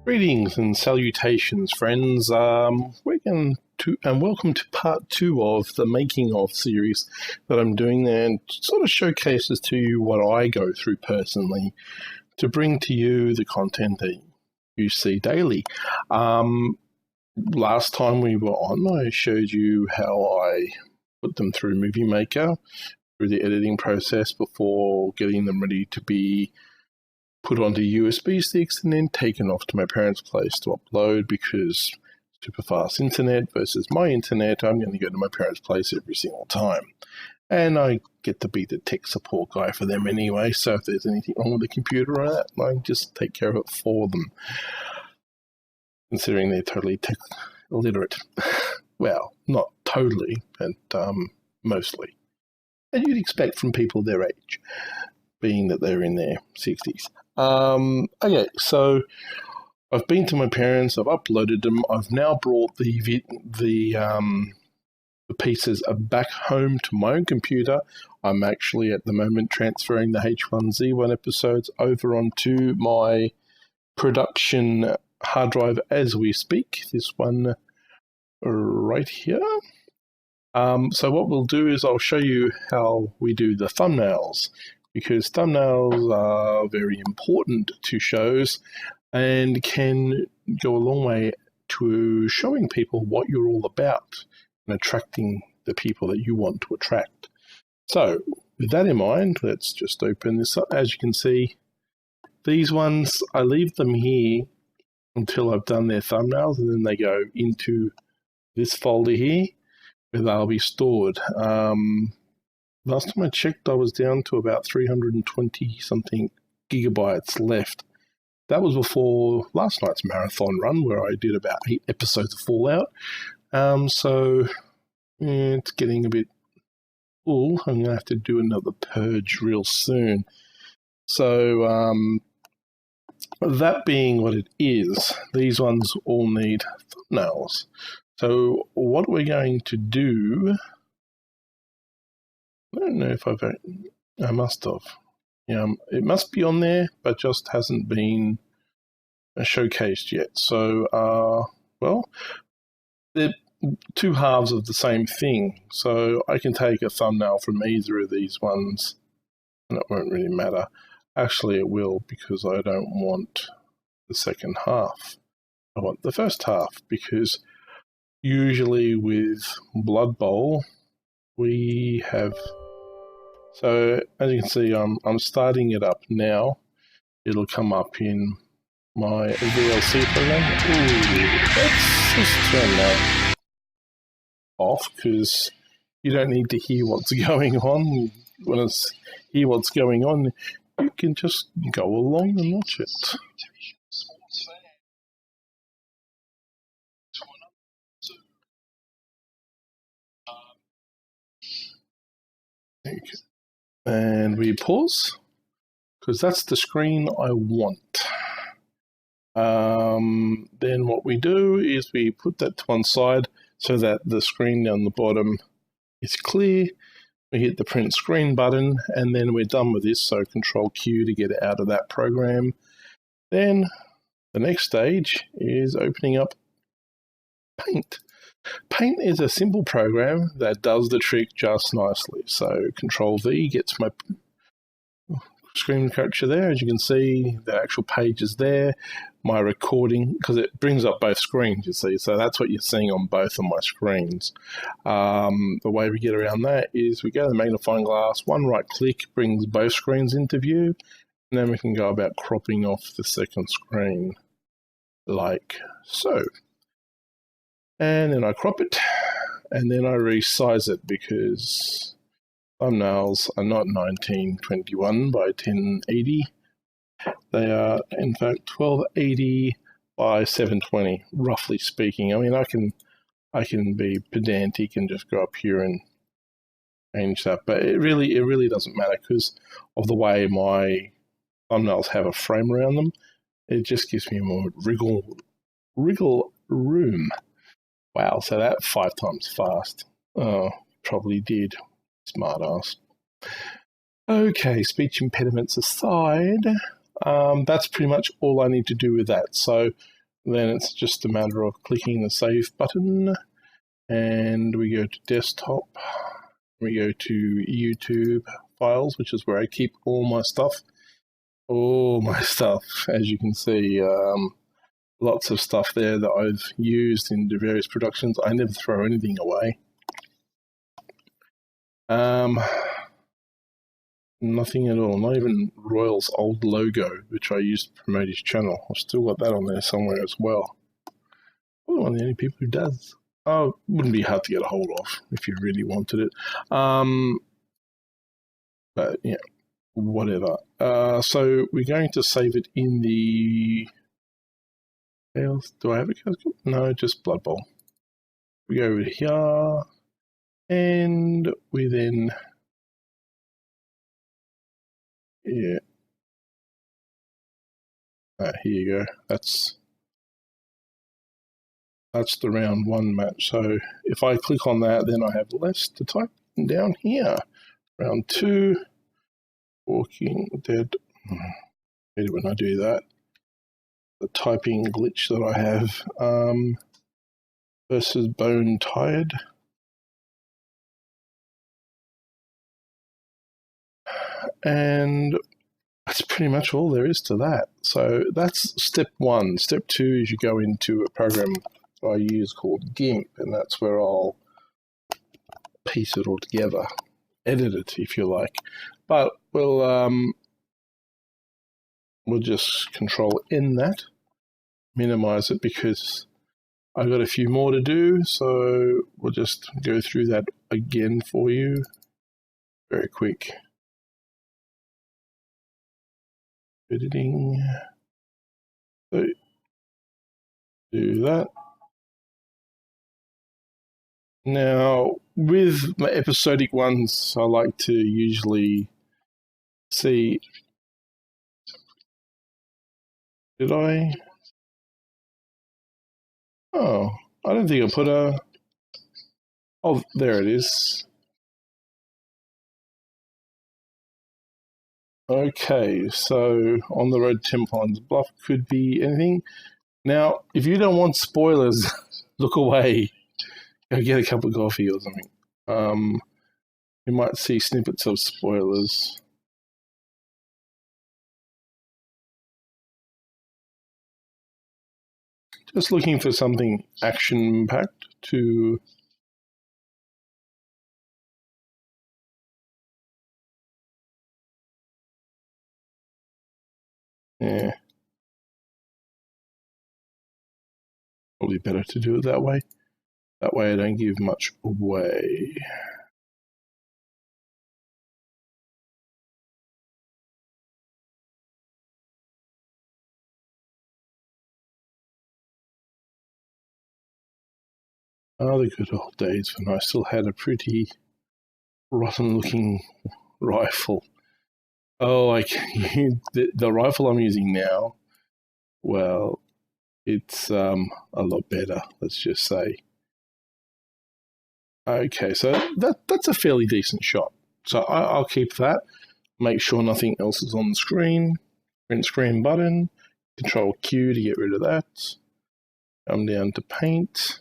Greetings and salutations, friends. Welcome to part 2 of the making of series that I'm doing there, and sort of showcases to you what I go through personally to bring to you the content that you see daily. Last time we were on, I showed you how I put them through Movie Maker, through the editing process before getting them ready to be put onto USB sticks and then taken off to my parents' place to upload, because super fast internet versus my internet, I'm going to go to my parents' place every single time. And I get to be the tech support guy for them anyway, so if there's anything wrong with the computer or that, I just take care of it for them, considering they're totally tech illiterate. Well, not totally, but mostly. And you'd expect from people their age, being that they're in their 60s. Okay, so I've been to my parents, I've uploaded them, I've now brought the pieces back home to my own computer. I'm actually at the moment transferring the H1Z1 episodes over onto my production hard drive as we speak, this one right here. So what we'll do is I'll show you how we do the thumbnails, because thumbnails are very important to shows and can go a long way to showing people what you're all about and attracting the people that you want to attract. So with that in mind, let's just open this up. As you can see, these ones, I leave them here until I've done their thumbnails, and then they go into this folder here where they'll be stored. Last time I checked, I was down to about 320-something gigabytes left. That was before last night's marathon run, where I did about 8 episodes of Fallout. So it's getting a bit full. I'm going to have to do another purge real soon. So that being what it is, these ones all need thumbnails. So what we're going to do... I don't know if I must have. It must be on there, but just hasn't been showcased yet. So, well, they're two halves of the same thing. So I can take a thumbnail from either of these ones, and it won't really matter. Actually, it will, because I don't want the second half. I want the first half, because usually with Blood Bowl, we have... So as you can see, I'm starting it up now. It'll come up in my VLC program. Ooh, let's just turn that off, because you don't need to hear what's going on. You want to hear what's going on, you can just go along and watch it. Okay. And we pause, because that's the screen I want. Then what we do is we put that to one side so that the screen down the bottom is clear. We hit the print screen button, and then we're done with this, so Control Q to get it out of that program. Then the next stage is opening up Paint. Paint is a simple program that does the trick just nicely. So Control V gets my screen capture there. As you can see, the actual page is there. My recording, because it brings up both screens, you see. So that's what you're seeing on both of my screens. The way we get around that is we go to the magnifying glass, one right click brings both screens into view, and then we can go about cropping off the second screen like so. And then I crop it, and then I resize it, because thumbnails are not 1921 by 1080. They are, in fact, 1280 by 720, roughly speaking. I mean, I can be pedantic and just go up here and change that, but it really doesn't matter, because of the way my thumbnails have a frame around them. It just gives me more wriggle room. Wow, so that 5 times fast. Oh, probably did. Smart ass. Okay, speech impediments aside, That's pretty much all I need to do with that. So then it's just a matter of clicking the save button, and we go to desktop, we go to YouTube files, which is where I keep all my stuff. As you can see, lots of stuff there that I've used in the various productions. I never throw anything away. Nothing at all, not even Royal's old logo, which I used to promote his channel. I've still got that on there somewhere as well. I'm one of the only people who does. Oh, it wouldn't be hard to get a hold of if you really wanted it. But yeah, whatever. So we're going to save it in the... Do I have it? No, just Blood Bowl. We go over here, and we then... Yeah. Here you go. That's the round 1 match. So if I click on that, then I have less to type down here. Round 2, Walking Dead. When I do that, the typing glitch that I have, versus Bone Tired. And that's pretty much all there is to that. So that's step 1. Step 2 is you go into a program I use called GIMP, and that's where I'll piece it all together, edit it if you like. But we'll just Control N that, minimize it because I've got a few more to do. So we'll just go through that again for you, very quick. Editing. So do that. Now, with my episodic ones, I like to usually see... Did I? Oh, I don't think I put a... Oh, there it is. Okay, so On the Road to 10 Pines Bluff could be anything. Now, if you don't want spoilers, look away. Go get a cup of coffee or something. You might see snippets of spoilers. Just looking for something action-packed to... Yeah. Probably better to do it that way. That way I don't give much away. Oh, the good old days when I still had a pretty rotten-looking rifle. Oh, like the rifle I'm using now, well, it's a lot better, let's just say. Okay, so that's a fairly decent shot. So I'll keep that. Make sure nothing else is on the screen. Print screen button. Control Q to get rid of that. Come down to Paint.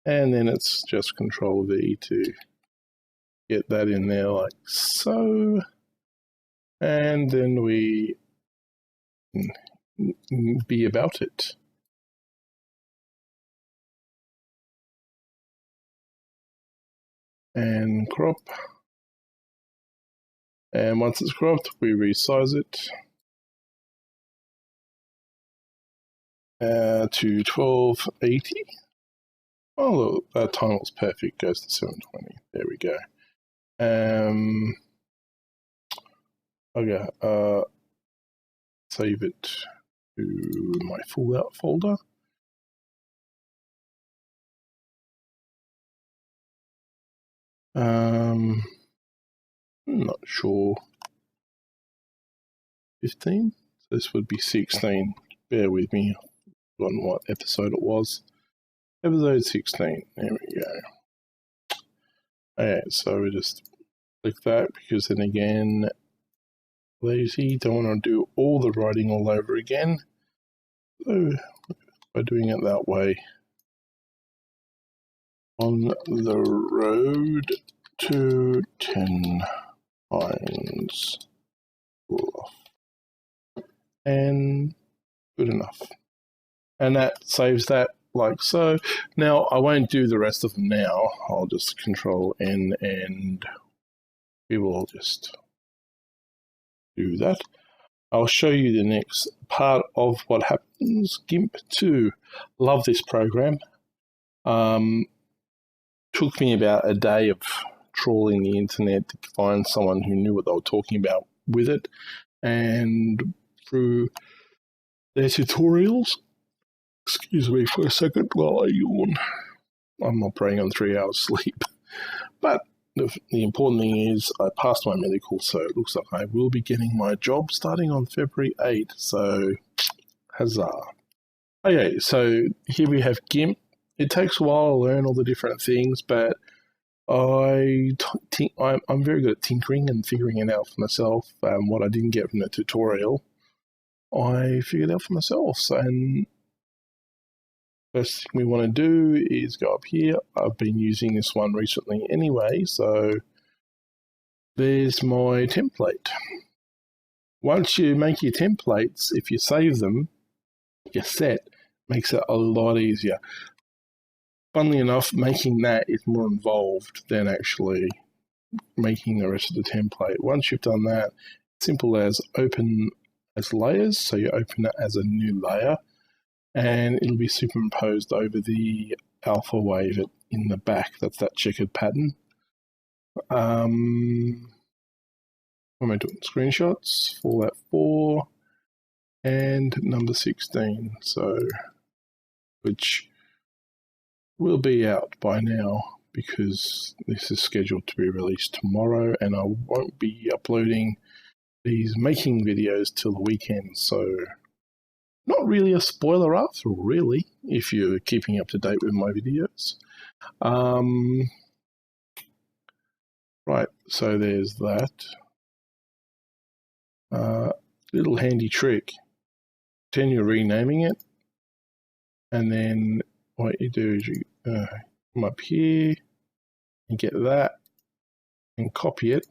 And then it's just Control V to get that in there like so. And then we be about it. And crop. And once it's cropped, we resize it to 1280. Oh, that time was perfect. Goes to 720. There we go. Okay. Save it to my Fallout folder. I'm not sure. 15? So this would be 16. Bear with me. I've forgotten what episode it was. Episode 16. There we go. Okay, so we just click that because then again, lazy, don't want to do all the writing all over again. So by doing it that way, on the road to 10 Pines Bluff. And good enough. And that saves that like so. Now I won't do the rest of them now. I'll just Control N and we will just do that. I'll show you the next part of what happens. GIMP 2. Love this program. Took me about a day of trawling the internet to find someone who knew what they were talking about with it. And through their tutorials, excuse me for a second while I yawn. I'm operating on 3 hours sleep. But the important thing is I passed my medical, so it looks like I will be getting my job starting on February 8th. So, huzzah. Okay, so here we have GIMP. It takes a while to learn all the different things, but I'm very good at tinkering and figuring it out for myself. What I didn't get from the tutorial, I figured out for myself. And first thing we want to do is go up here. I've been using this one recently anyway, so there's my template. Once you make your templates, if you save them, your set makes it a lot easier. Funnily enough, making that is more involved than actually making the rest of the template. Once you've done that, simple as open as layers, so you open it as a new layer, and it'll be superimposed over the alpha wave in the back. That's that checkered pattern. What am I doing? Screenshots, Fallout 4, and number 16, so which will be out by now because this is scheduled to be released tomorrow, and I won't be uploading these making videos till the weekend, so not really a spoiler after all, really, if you're keeping up to date with my videos. Right, so there's that. Little handy trick. Pretend you're renaming it, and then what you do is you come up here and get that and copy it.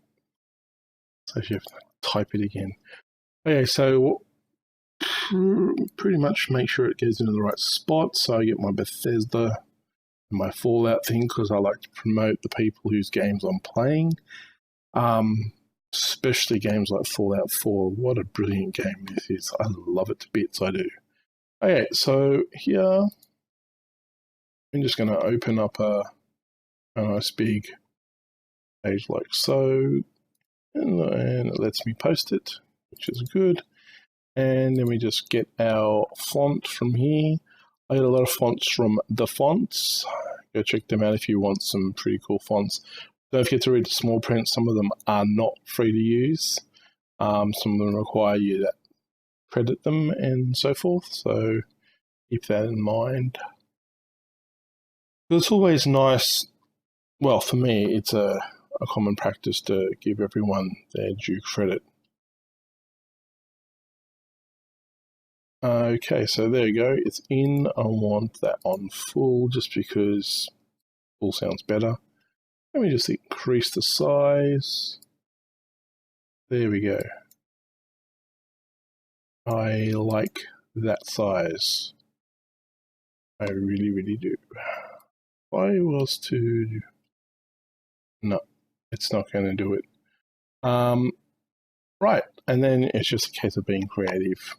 So if you have to type it again. Okay, so pretty much make sure it goes into the right spot. So I get my Bethesda and my Fallout thing because I like to promote the people whose games I'm playing. Especially games like Fallout 4. What a brilliant game this is. I love it to bits, I do. Okay, so here I'm just going to open up a nice big page like so, and it lets me post it, which is good. And then we just get our font from here. I get a lot of fonts from The Fonts. Go check them out if you want some pretty cool fonts. Don't forget to read the small print. Some of them are not free to use. Some of them require you to credit them and so forth. So keep that in mind. It's always nice. Well, for me, it's a common practice to give everyone their due credit. Okay, so there you go. It's in. I want that on full just because full sounds better. Let me just increase the size. There we go. I like that size. I really, really do. If I was to... No, it's not going to do it. Right, and then it's just a case of being creative.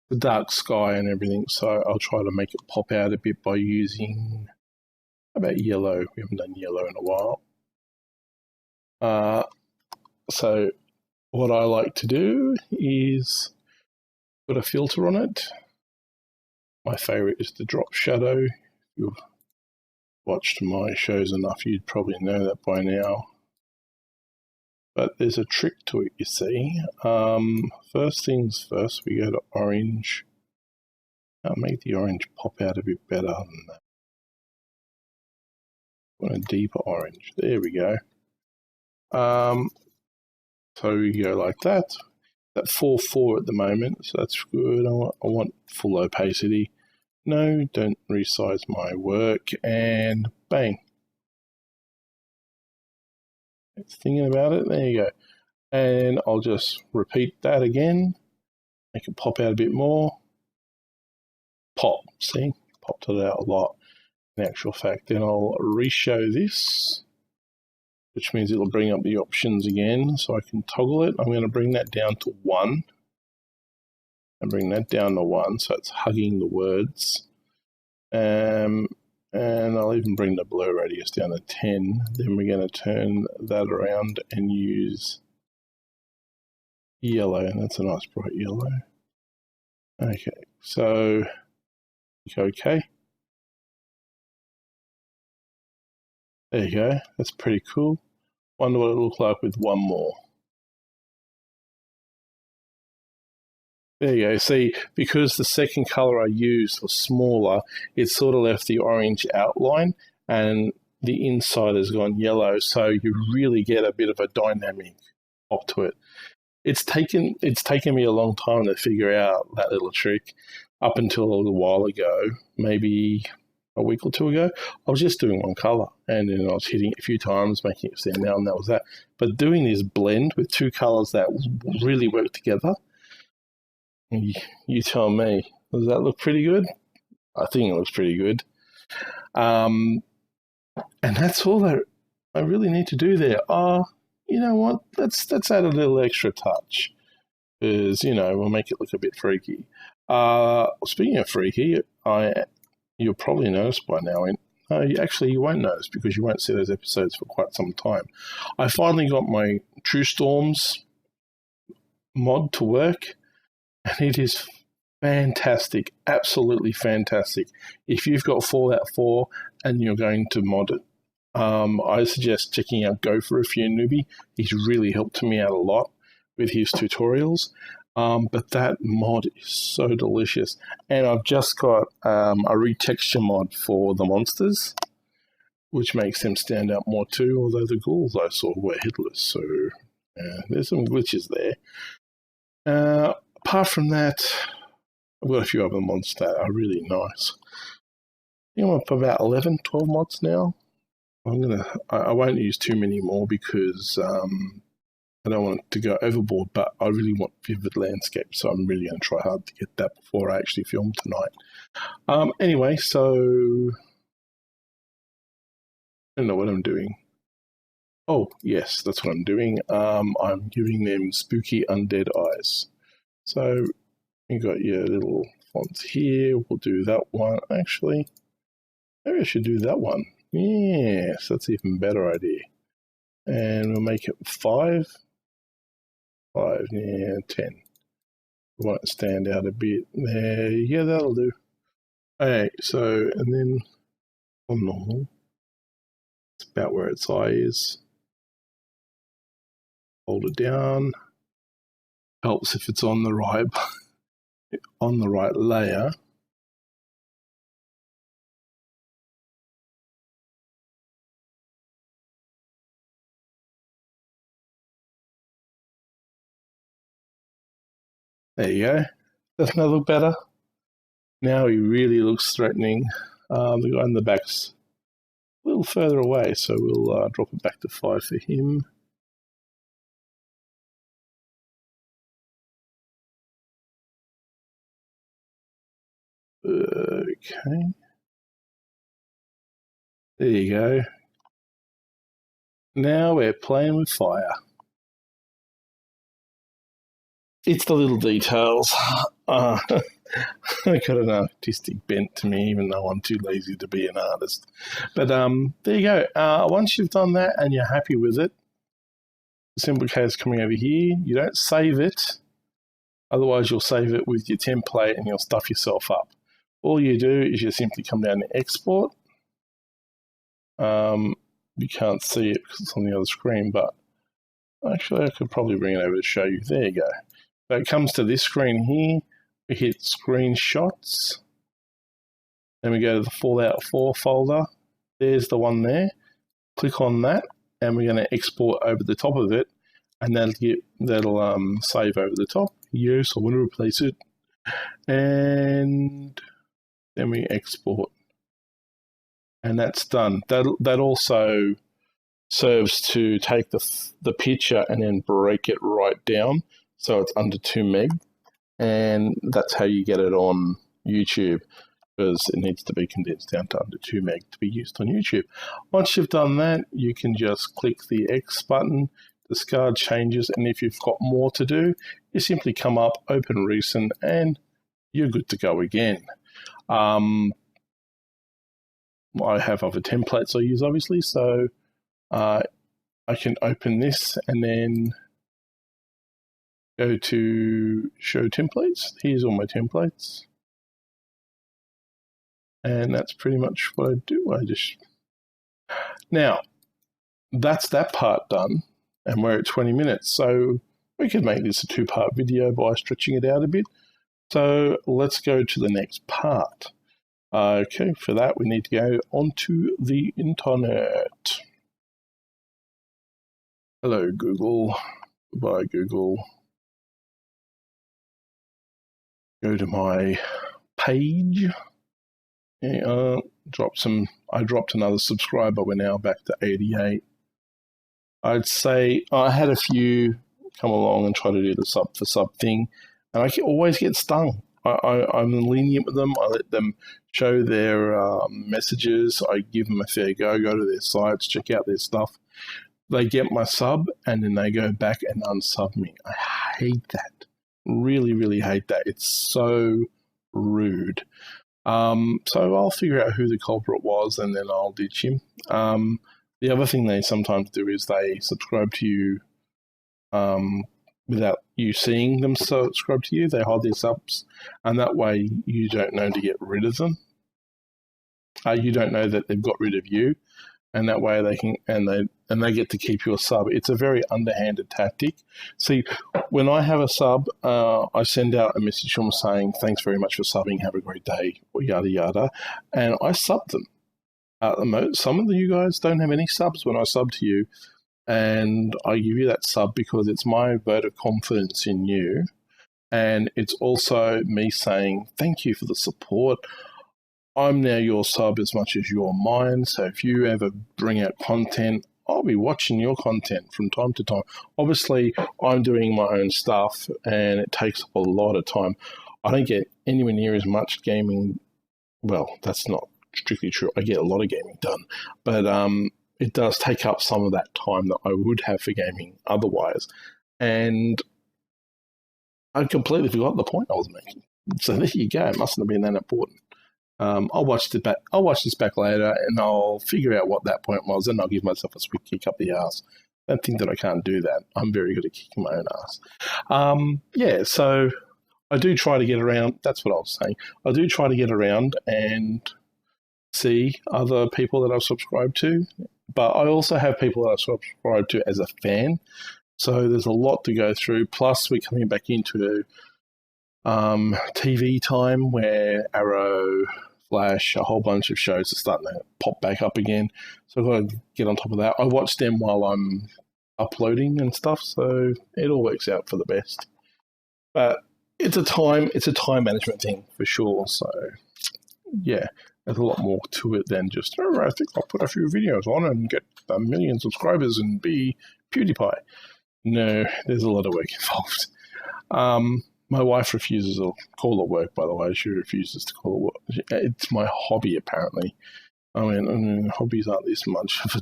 The dark sky and everything, so I'll try to make it pop out a bit by using... How about yellow? We haven't done yellow in a while. So what I like to do is put a filter on it. My favorite is the drop shadow. If you've watched my shows enough, you'd probably know that by now. But there's a trick to it, you see. First things first, we go to orange. I'll make the orange pop out a bit better than that. I want a deeper orange. There we go. So we go like that. at 4:4 at the moment, so that's good. I want full opacity. No, don't resize my work, and bang. Thinking about it, there you go. And I'll just repeat that again, make it pop out a bit more. Pop, see? Popped it out a lot in actual fact. Then I'll re-show this, which means it'll bring up the options again, so I can toggle it. I'm going to bring that down to 1, and bring that down to 1, so it's hugging the words. And I'll even bring the blur radius down to 10. Then we're going to turn that around and use yellow, and that's a nice bright yellow. Okay, so okay. There you go. That's pretty cool. Wonder what it looks like with one more. There you go. See, because the second color I used was smaller, it sort of left the orange outline and the inside has gone yellow, so you really get a bit of a dynamic pop to it. It's taken me a long time to figure out that little trick. Up until a little while ago, maybe a week or two ago, I was just doing one color and then I was hitting it a few times, making it stand out, and that was that. But doing this blend with two colors that really work together, you tell me, does that look pretty good? I think it looks pretty good. And that's all that I really need to do there. You know what? Let's add a little extra touch, because we'll make it look a bit freaky. Speaking of freaky, you'll probably notice by now. You won't notice because you won't see those episodes for quite some time. I finally got my True Storms mod to work, and it is fantastic, absolutely fantastic. If you've got Fallout 4 and you're going to mod it, I suggest checking out Go For A Few Newbie. He's really helped me out a lot with his tutorials. But that mod is so delicious. And I've just got a retexture mod for the monsters, which makes them stand out more too, although the ghouls I saw were headless, so there's some glitches there. Apart from that, I've got a few other mods that are really nice. I'm up about 11, 12 mods now. I won't use too many more because I don't want it to go overboard, but I really want vivid landscape, so I'm really going to try hard to get that before I actually film tonight. Anyway, so I don't know what I'm doing. Oh, yes, that's what I'm doing. I'm giving them spooky undead eyes. So you got your little fonts here. We'll do that one. Actually, maybe I should do that one. Yes, that's an even better idea. And we'll make it 5. 5, 10. We want it to stand out a bit. There, yeah, that'll do. Okay, so, and then on normal, it's about where its eye is. Hold it down. Helps if it's on the right layer. There you go. Doesn't that look better? Now he really looks threatening. The guy in the back's a little further away, so we'll drop it back to 5 for him. Okay. There you go. Now we're playing with fire. It's the little details. I got an artistic bent to me, even though I'm too lazy to be an artist. But there you go. Once you've done that and you're happy with it, the simple case coming over here, you don't save it. Otherwise, you'll save it with your template and you'll stuff yourself up. All you do is you simply come down to export. You can't see it because it's on the other screen, but actually I could probably bring it over to show you. There you go. So it comes to this screen here. We hit screenshots. Then we go to the Fallout 4 folder. There's the one there. Click on that, and we're going to export over the top of it. and that'll save over the top. Yes, I want to replace it, and then we export, and that's done. That also serves to take the picture and then break it right down so it's under 2 meg, and that's how you get it on YouTube, because it needs to be condensed down to under 2 meg to be used on YouTube. Once you've done that, you can just click the X button, discard changes, and if you've got more to do, you simply come up, open recent, and you're good to go again. I have other templates I use, obviously, so I can open this and then go to show templates. Here's all my templates. And that's pretty much what I do. Now, that's that part done, and we're at 20 minutes. So we could make this a 2-part video by stretching it out a bit. So let's go to the next part. Okay, for that we need to go onto the internet. Hello, Google. Goodbye, Google. Go to my page. I dropped another subscriber. We're now back to 88. I'd say I had a few come along and try to do the sub for sub thing, and I always get stung. I'm lenient with them. I let them show their messages. I give them a fair go to their sites, check out their stuff. They get my sub, and then they go back and unsub me. I hate that. Really, really hate that. It's so rude. So I'll figure out who the culprit was, and then I'll ditch him. The other thing they sometimes do is they subscribe to you without you seeing them subscribe to you. They hide their subs, and that way you don't know to get rid of them. You don't know that they've got rid of you, and that way they can and they get to keep your sub. It's a very underhanded tactic. See, when I have a sub, I send out a message to them saying, "Thanks very much for subbing. Have a great day," or yada yada, and I sub them. Some of you guys don't have any subs when I sub to you, and I give you that sub because it's my vote of confidence in you, and it's also me saying thank you for the support. I'm now your sub as much as you're mine, so if you ever bring out content, I'll be watching your content from time to time. Obviously, I'm doing my own stuff, and it takes up a lot of time. I don't get anywhere near as much gaming. Well, that's not strictly true. I get a lot of gaming done, but it does take up some of that time that I would have for gaming otherwise. And I completely forgot the point I was making. So there you go. It mustn't have been that important. I'll watch this back later, and I'll figure out what that point was, and I'll give myself a sweet kick up the arse. Don't think that I can't do that. I'm very good at kicking my own ass. So I do try to get around. That's what I was saying. I do try to get around and see other people that I've subscribed to, but I also have people that I've subscribed to as a fan. So there's a lot to go through. Plus, we're coming back into TV time where Arrow, Flash, a whole bunch of shows are starting to pop back up again. So I've got to get on top of that. I watch them while I'm uploading and stuff, so it all works out for the best. But it's a time management thing for sure. So yeah, there's a lot more to it than just, I think I'll put a few videos on and get a million subscribers and be PewDiePie. No, there's a lot of work involved. My wife refuses to call it work, by the way. She refuses to call it work. It's my hobby, apparently. I mean, hobbies aren't this much of a...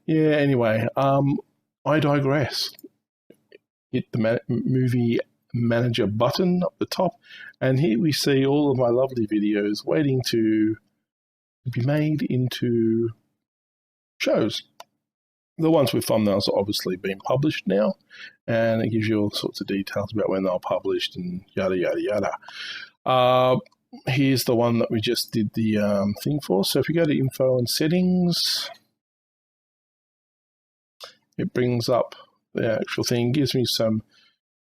Yeah, anyway, I digress. Hit the movie manager button up the top, and here we see all of my lovely videos waiting to be made into shows. The ones with thumbnails are obviously being published now, and it gives you all sorts of details about when they're published and yada, yada, yada. Here's the one that we just did the thing for. So if you go to Info and Settings, it brings up the actual thing, gives me some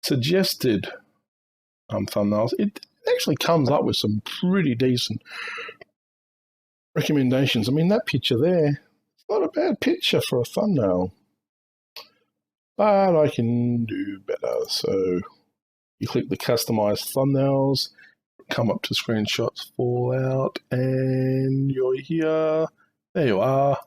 suggested thumbnails. It actually comes up with some pretty decent recommendations. I mean, that picture there, it's not a bad picture for a thumbnail. but I can do better. So you click the customize thumbnails, come up to screenshots, Fallout, and you're here. There you are.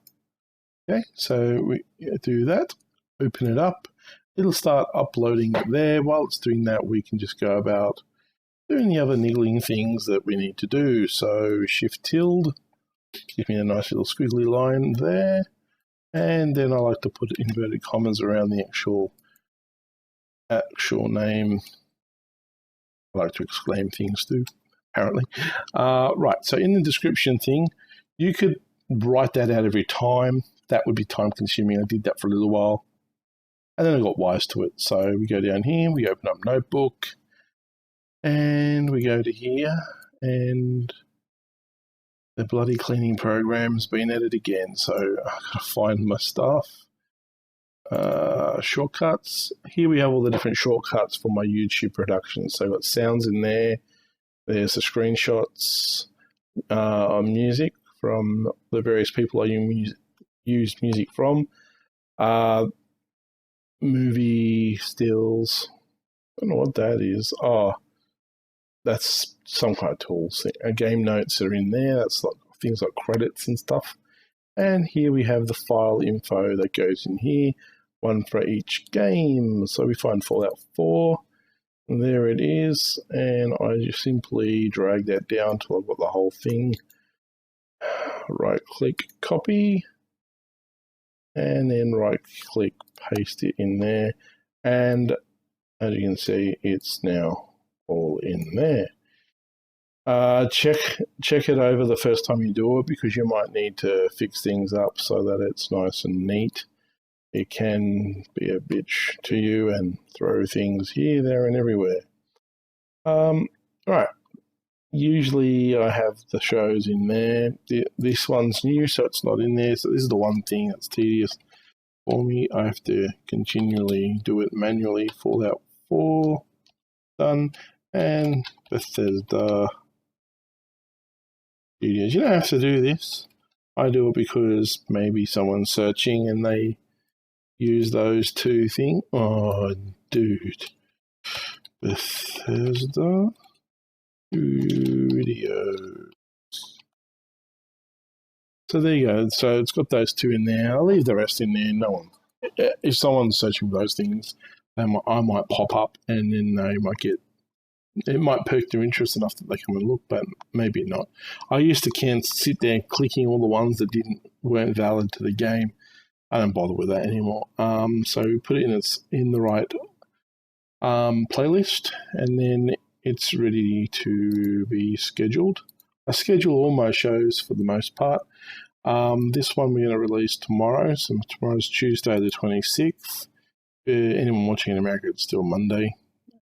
Okay, so we do that, open it up. It'll start uploading it there. While it's doing that, we can just go about doing the other niggling things that we need to do. So Shift tilde, give me a nice little squiggly line there. And then I like to put inverted commas around the actual name. I like to exclaim things too, apparently. Right, so in the description thing, you could write that out every time. That would be time consuming. I did that for a little while. And then I got wise to it. So we go down here, we open up Notebook, and we go to here, and the bloody cleaning program's been added again. So I've got to find my stuff. Shortcuts. Here we have all the different shortcuts for my YouTube production. So I've got sounds in there. There's the screenshots, music from the various people I used music from. Movie stills. I don't know what that is. Oh, that's some kind of tools. Game notes are in there. That's like things like credits and stuff. And here we have the file info that goes in here, one for each game. So we find Fallout 4. And there it is. And I just simply drag that down till I've got the whole thing. Right click, copy. And then right click, paste it in there. And as you can see, it's now all in there. Check it over the first time you do it, because you might need to fix things up so that it's nice and neat. It can be a bitch to you and throw things here, there, and everywhere. Right. Usually I have the shows in there. This one's new, so it's not in there. So this is the one thing that's tedious for me. I have to continually do it manually. Fallout 4, done. And Bethesda Studios. You don't have to do this. I do it because maybe someone's searching and they use those two things. Oh, dude. Bethesda Studios. So there you go. So it's got those two in there. I'll leave the rest in there. No one. If someone's searching for those things, I might pop up, and then they might get. It might perk their interest enough that they come and look, but maybe not. I used to sit there clicking all the ones that weren't valid to the game. I don't bother with that anymore. So put it in the right playlist, and then it's ready to be scheduled. I schedule all my shows for the most part. This one we're going to release tomorrow. So tomorrow's Tuesday the 26th. Anyone watching in America, it's still Monday.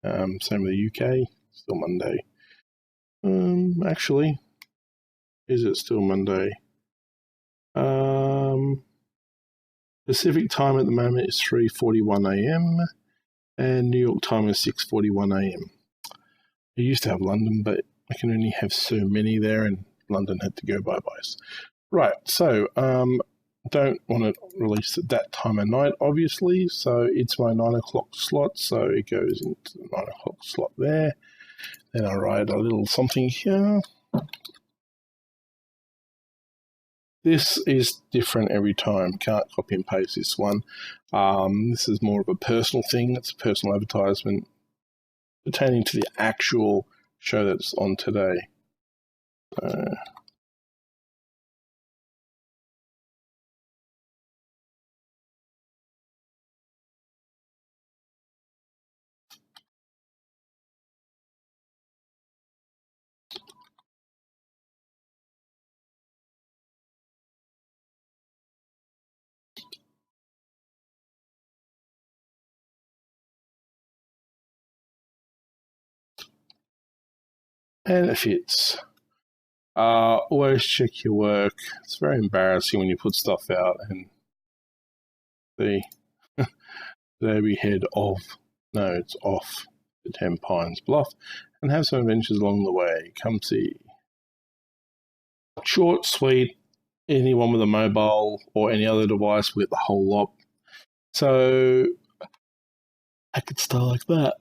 Same with the UK, still Monday. Actually, is it still Monday? Pacific time at the moment is 3:41 a.m. and New York time is 6:41 a.m. I used to have London, but I can only have so many there, and London had to go bye-bye. Right, so don't want to release at that time of night, obviously, so it's my 9 o'clock slot, so it goes into the 9 o'clock slot there. Then I write a little something here. This is different every time. Can't copy and paste this one. This is more of a personal thing. It's a personal advertisement pertaining to the actual show that's on today. And it fits. Always check your work. It's very embarrassing when you put stuff out and there we head off. No, it's off to 10 Pines Bluff and have some adventures along the way. Come see. Short, sweet. Anyone with a mobile or any other device will get the whole lot. So I could start like that.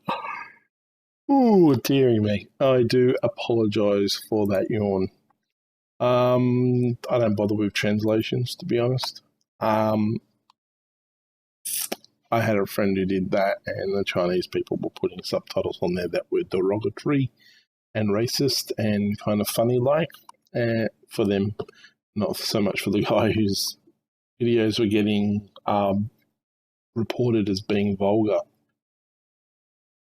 Ooh, dearie me. I do apologise for that yawn. I don't bother with translations, to be honest. I had a friend who did that, and the Chinese people were putting subtitles on there that were derogatory and racist and kind of funny-like for them, not so much for the guy whose videos were getting reported as being vulgar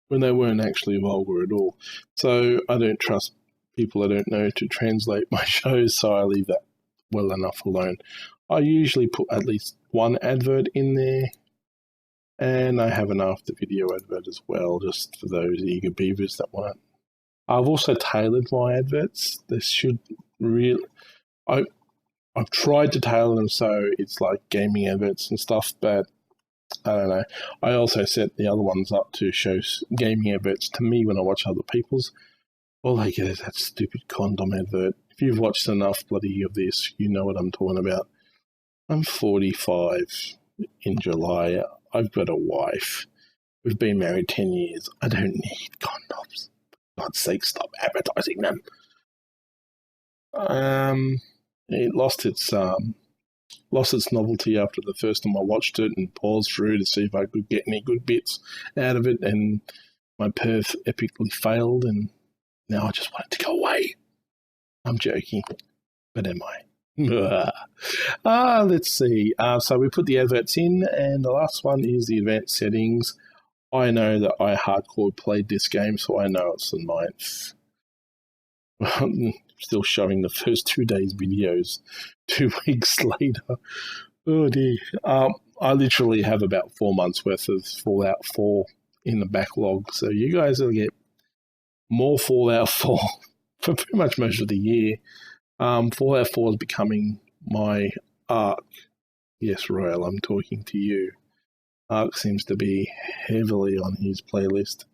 when they weren't actually vulgar at all. So I don't trust people I don't know to translate my shows, so I leave that well enough alone. I usually put at least one advert in there, and I have an after video advert as well, just for those eager beavers that want it. I've also tailored my adverts. This should really... I've tried to tailor them so it's like gaming adverts and stuff, but I don't know. I also set the other ones up to show gaming adverts to me when I watch other people's. All they get is that stupid condom advert. If you've watched enough bloody of this, you know what I'm talking about. I'm 45 in July. I've got a wife. We've been married 10 years. I don't need condoms. For God's sake, stop advertising them. It lost its novelty after the first time I watched it and paused through to see if I could get any good bits out of it, and my perf epically failed, and now I just want it to go away. I'm joking, but am I? Let's see. So we put the adverts in, and the last one is the advanced settings. I know that I hardcore played this game, so I know it's the 9th. Still showing the first 2 days' videos 2 weeks later. Oh dear. I literally have about 4 months worth of Fallout 4 in the backlog, so you guys will get more Fallout 4 for pretty much most of the year. Fallout 4 is becoming my arc. Yes, Royal, I'm talking to you. Arc seems to be heavily on his playlist.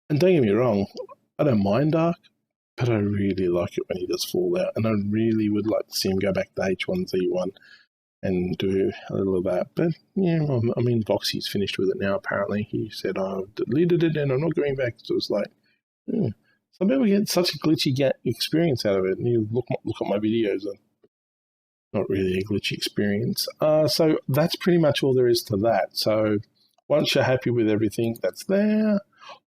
And don't get me wrong, I don't mind Arc, but I really like it when he does Fallout, and I really would like to see him go back to H1Z1 and do a little of that. But yeah, I mean, Voxy's finished with it now, apparently. He said, I've deleted it and I'm not going back. So it's like, so I bet we get such a glitchy experience out of it. And you look at my videos, and not really a glitchy experience. So that's pretty much all there is to that. So once you're happy with everything that's there,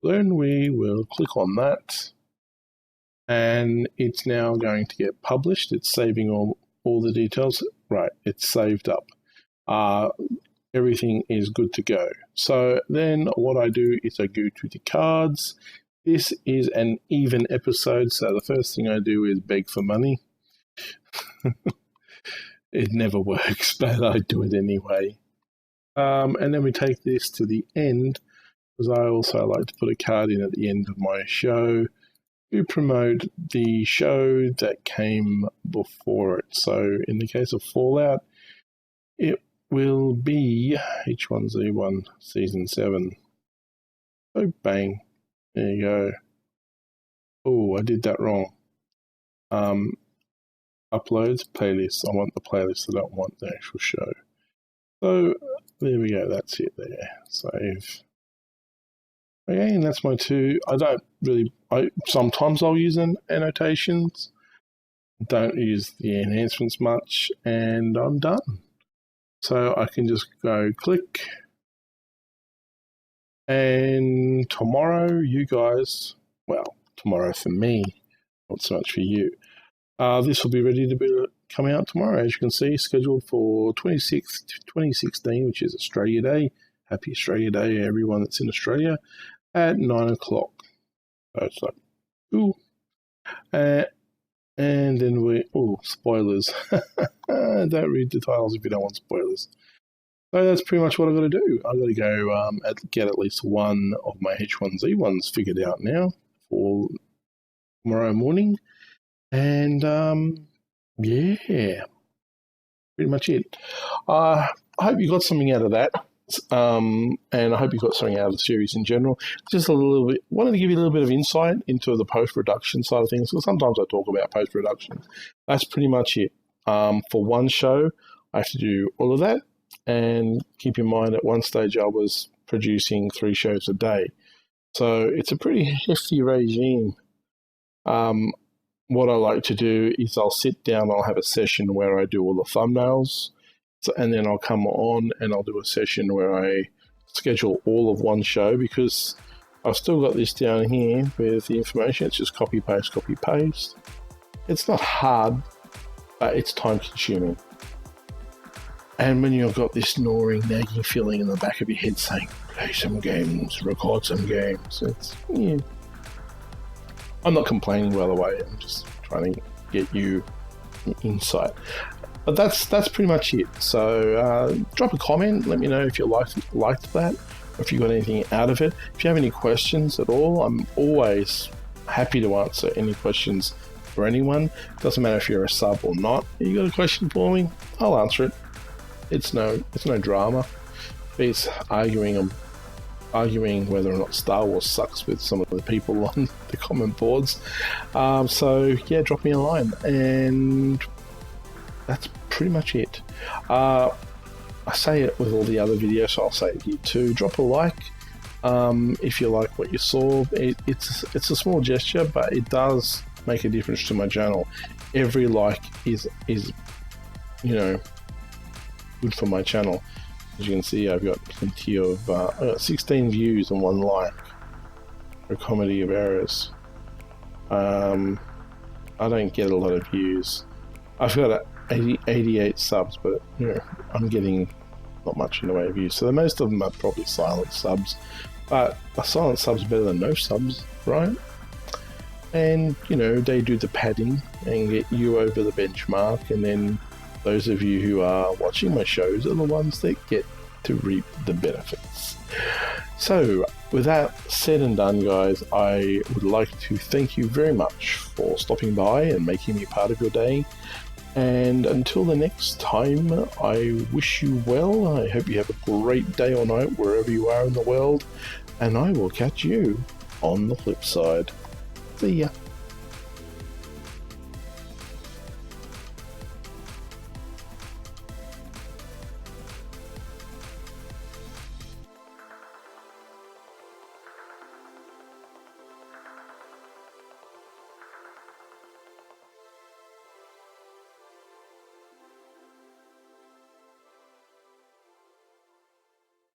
then we will click on that. And it's now going to get published. It's saving all the details. Right, it's saved up. Everything is good to go. So then what I do is I go to the cards. This is an even episode, so the first thing I do is beg for money. It never works, but I do it anyway. And then we take this to the end, because I also like to put a card in at the end of my show to promote the show that came before it. So in the case of Fallout, it will be H1Z1 Season 7. So bang, there you go. Oh, I did that wrong. Uploads, playlists. I want the playlist, I don't want the actual show. So there we go, that's it there. Save. Okay, and that's my two. Sometimes I'll use annotations. Don't use the enhancements much, and I'm done. So I can just go click, and tomorrow you guys, well, tomorrow for me, not so much for you, this will be ready to come out tomorrow, as you can see, scheduled for 26th, 2016, which is Australia Day. Happy Australia Day, everyone that's in Australia, at 9 o'clock. So it's like, ooh. And then spoilers. Don't read the titles if you don't want spoilers. So that's pretty much what I've got to do. I've got to go get at least one of my H1Z1s figured out now for tomorrow morning. And yeah, pretty much it. I hope you got something out of that. And I hope you got something out of the series in general. Just a little bit, wanted to give you a little bit of insight into the post-production side of things, because sometimes I talk about post-production. That's pretty much it. For one show, I have to do all of that, and keep in mind at one stage I was producing 3 shows a day. So it's a pretty hefty regime. What I like to do is I'll sit down, I'll have a session where I do all the thumbnails, and then I'll come on and I'll do a session where I schedule all of one show, because I've still got this down here with the information. It's just copy, paste, copy, paste. It's not hard, but it's time consuming. And when you've got this gnawing, nagging feeling in the back of your head saying, play some games, record some games, it's, yeah. I'm not complaining, by the way. I'm just trying to get you insight. But that's pretty much it. So drop a comment. Let me know if you liked that, or if you got anything out of it. If you have any questions at all, I'm always happy to answer any questions for anyone. Doesn't matter if you're a sub or not. You got a question for me? I'll answer it. It's no drama. It's arguing whether or not Star Wars sucks with some of the people on the comment boards. So yeah, drop me a line, and that's pretty much it. I say it with all the other videos, so I'll say it here too. Drop a like if you like what you saw. It's a small gesture, but it does make a difference to my channel. Every like is good for my channel. As you can see, I've got plenty of I got 16 views and 1 like for Comedy of Errors. I don't get a lot of views. I've got 88 subs, but I'm getting not much in the way of views. So most of them are probably silent subs, but a silent sub's better than no subs, right? And they do the padding and get you over the benchmark, and then those of you who are watching my shows are the ones that get to reap the benefits. So, with that said and done, guys, I would like to thank you very much for stopping by and making me part of your day. And until the next time, I wish you well. I hope you have a great day or night wherever you are in the world. And I will catch you on the flip side. See ya.